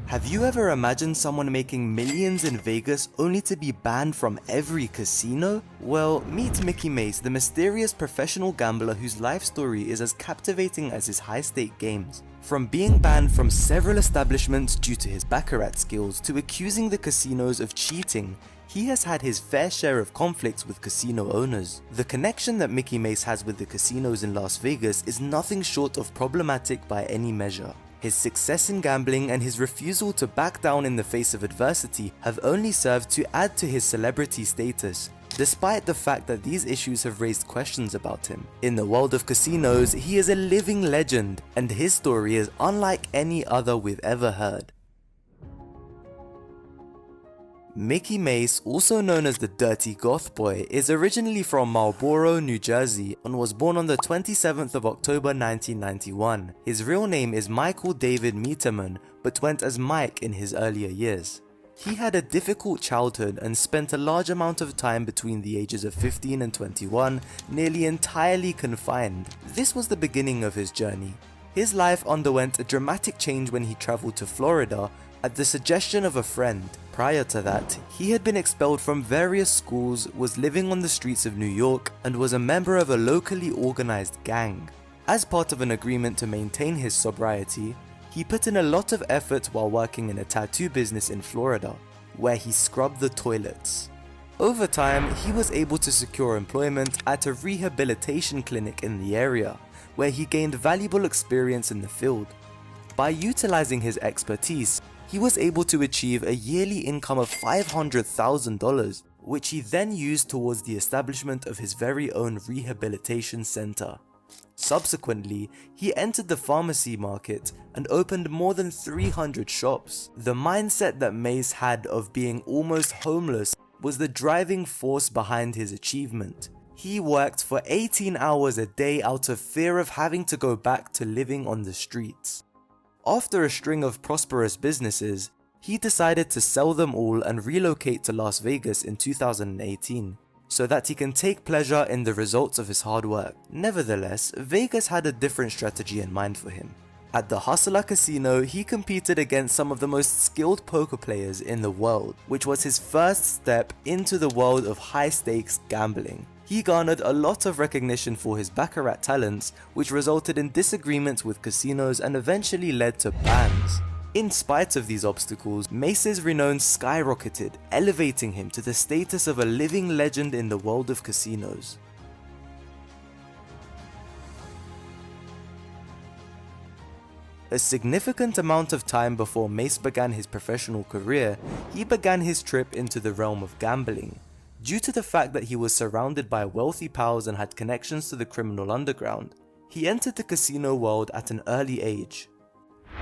Have you ever imagined someone making millions in Vegas only to be banned from every casino? Well, meet Mickey Mace, the mysterious professional gambler whose life story is as captivating as his high-stake games. From being banned from several establishments due to his baccarat skills to accusing the casinos of cheating, he has had his fair share of conflicts with casino owners. The connection that Mickey Mace has with the casinos in Las Vegas is nothing short of problematic by any measure. His success in gambling and his refusal to back down in the face of adversity have only served to add to his celebrity status, despite the fact that these issues have raised questions about him. In the world of casinos, he is a living legend, and his story is unlike any other we've ever heard. Mickey Mace, also known as the Dirty Goth Boy, is originally from Marlboro, New Jersey, and was born on the 27th of October 1991. His real name is Michael David Meterman, but went as Mike in his earlier years. He had a difficult childhood and spent a large amount of time between the ages of 15 and 21, nearly entirely confined. This was the beginning of his journey. His life underwent a dramatic change when he traveled to Florida at the suggestion of a friend. Prior to that, he had been expelled from various schools, was living on the streets of New York, and was a member of a locally organized gang. As part of an agreement to maintain his sobriety, he put in a lot of effort while working in a tattoo business in Florida, where he scrubbed the toilets. Over time, he was able to secure employment at a rehabilitation clinic in the area, where he gained valuable experience in the field. By utilizing his expertise, he was able to achieve a yearly income of $500,000, which he then used towards the establishment of his very own rehabilitation center. Subsequently, he entered the pharmacy market and opened more than 300 shops. The mindset that Mace had of being almost homeless was the driving force behind his achievement. He worked for 18 hours a day out of fear of having to go back to living on the streets. After a string of prosperous businesses, he decided to sell them all and relocate to Las Vegas in 2018, so that he can take pleasure in the results of his hard work. Nevertheless, Vegas had a different strategy in mind for him. At the Hustler Casino, he competed against some of the most skilled poker players in the world, which was his first step into the world of high-stakes gambling. He garnered a lot of recognition for his baccarat talents, which resulted in disagreements with casinos and eventually led to bans. In spite of these obstacles, Mace's renown skyrocketed, elevating him to the status of a living legend in the world of casinos. A significant amount of time before Mace began his professional career, he began his trip into the realm of gambling. Due to the fact that he was surrounded by wealthy pals and had connections to the criminal underground, he entered the casino world at an early age.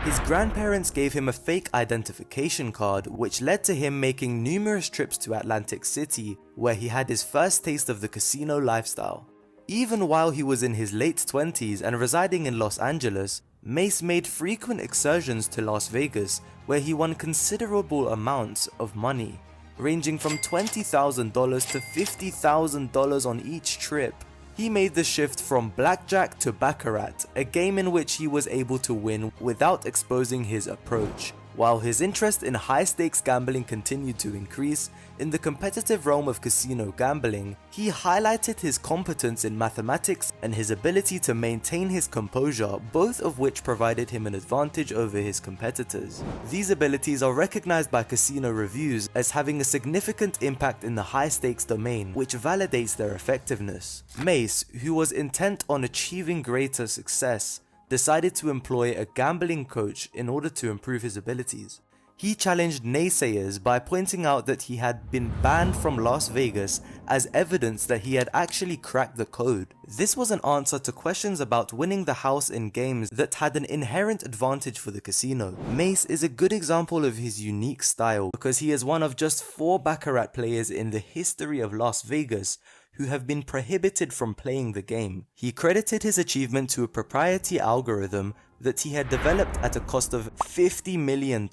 His grandparents gave him a fake identification card, which led to him making numerous trips to Atlantic City, where he had his first taste of the casino lifestyle. Even while he was in his late 20s and residing in Los Angeles, Mace made frequent excursions to Las Vegas, where he won considerable amounts of money, ranging from $20,000 to $50,000 on each trip. He made the shift from blackjack to baccarat, a game in which he was able to win without exposing his approach. While his interest in high-stakes gambling continued to increase, in the competitive realm of casino gambling, he highlighted his competence in mathematics and his ability to maintain his composure, both of which provided him an advantage over his competitors. These abilities are recognized by casino reviews as having a significant impact in the high-stakes domain, which validates their effectiveness. Mace, who was intent on achieving greater success, decided to employ a gambling coach in order to improve his abilities. He challenged naysayers by pointing out that he had been banned from Las Vegas as evidence that he had actually cracked the code. This was an answer to questions about winning the house in games that had an inherent advantage for the casino. Mace is a good example of his unique style because he is one of just 4 baccarat players in the history of Las Vegas who have been prohibited from playing the game. He credited his achievement to a proprietary algorithm that he had developed at a cost of $50 million.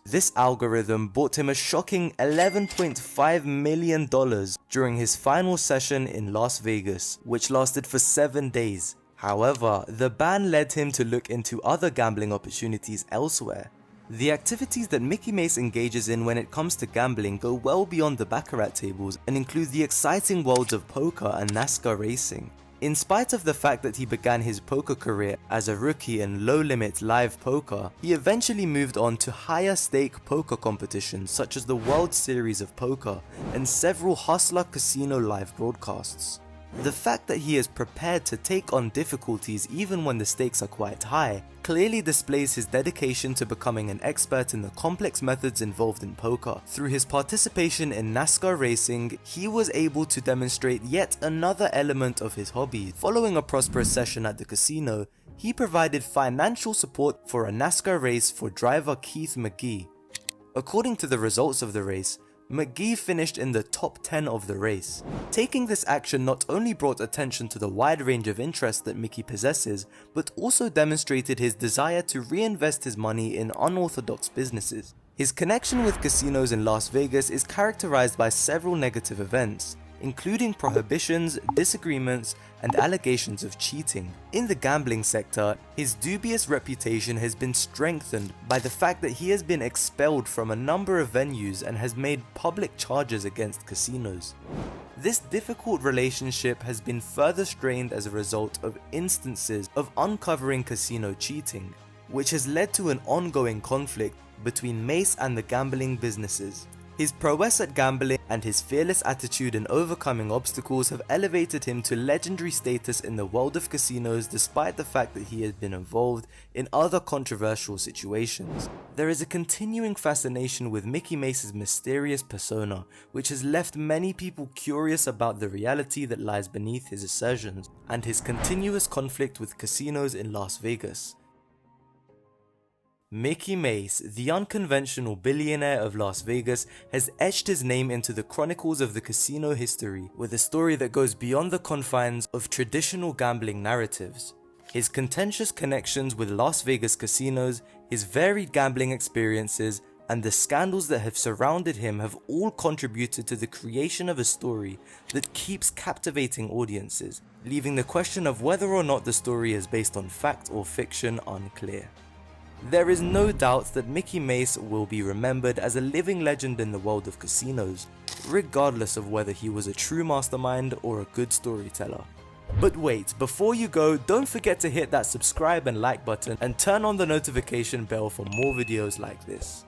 This algorithm bought him a shocking $11.5 million during his final session in Las Vegas, which lasted for 7 days. However, the ban led him to look into other gambling opportunities elsewhere. The activities that Mickey Mace engages in when it comes to gambling go well beyond the baccarat tables and include the exciting worlds of poker and NASCAR racing. In spite of the fact that he began his poker career as a rookie in low-limit live poker, he eventually moved on to higher-stake poker competitions such as the World Series of Poker and several Hustler Casino live broadcasts. The fact that he is prepared to take on difficulties even when the stakes are quite high clearly displays his dedication to becoming an expert in the complex methods involved in poker. Through his participation in NASCAR racing, he was able to demonstrate yet another element of his hobby. Following a prosperous session at the casino, he provided financial support for a NASCAR race for driver Keith McGee. According to the results of the race, McGee finished in the top 10 of the race. Taking this action not only brought attention to the wide range of interests that Mickey possesses, but also demonstrated his desire to reinvest his money in unorthodox businesses. His connection with casinos in Las Vegas is characterized by several negative events, including prohibitions, disagreements, and allegations of cheating. In the gambling sector, his dubious reputation has been strengthened by the fact that he has been expelled from a number of venues and has made public charges against casinos. This difficult relationship has been further strained as a result of instances of uncovering casino cheating, which has led to an ongoing conflict between Mace and the gambling businesses. His prowess at gambling and his fearless attitude in overcoming obstacles have elevated him to legendary status in the world of casinos despite the fact that he has been involved in other controversial situations. There is a continuing fascination with Mickey Mace's mysterious persona, which has left many people curious about the reality that lies beneath his assertions and his continuous conflict with casinos in Las Vegas. Mickey Mace, the unconventional billionaire of Las Vegas, has etched his name into the chronicles of the casino history with a story that goes beyond the confines of traditional gambling narratives. His contentious connections with Las Vegas casinos, his varied gambling experiences, and the scandals that have surrounded him have all contributed to the creation of a story that keeps captivating audiences, leaving the question of whether or not the story is based on fact or fiction unclear. There is no doubt that Mickey Mace will be remembered as a living legend in the world of casinos, regardless of whether he was a true mastermind or a good storyteller. But wait, before you go, don't forget to hit that subscribe and like button and turn on the notification bell for more videos like this.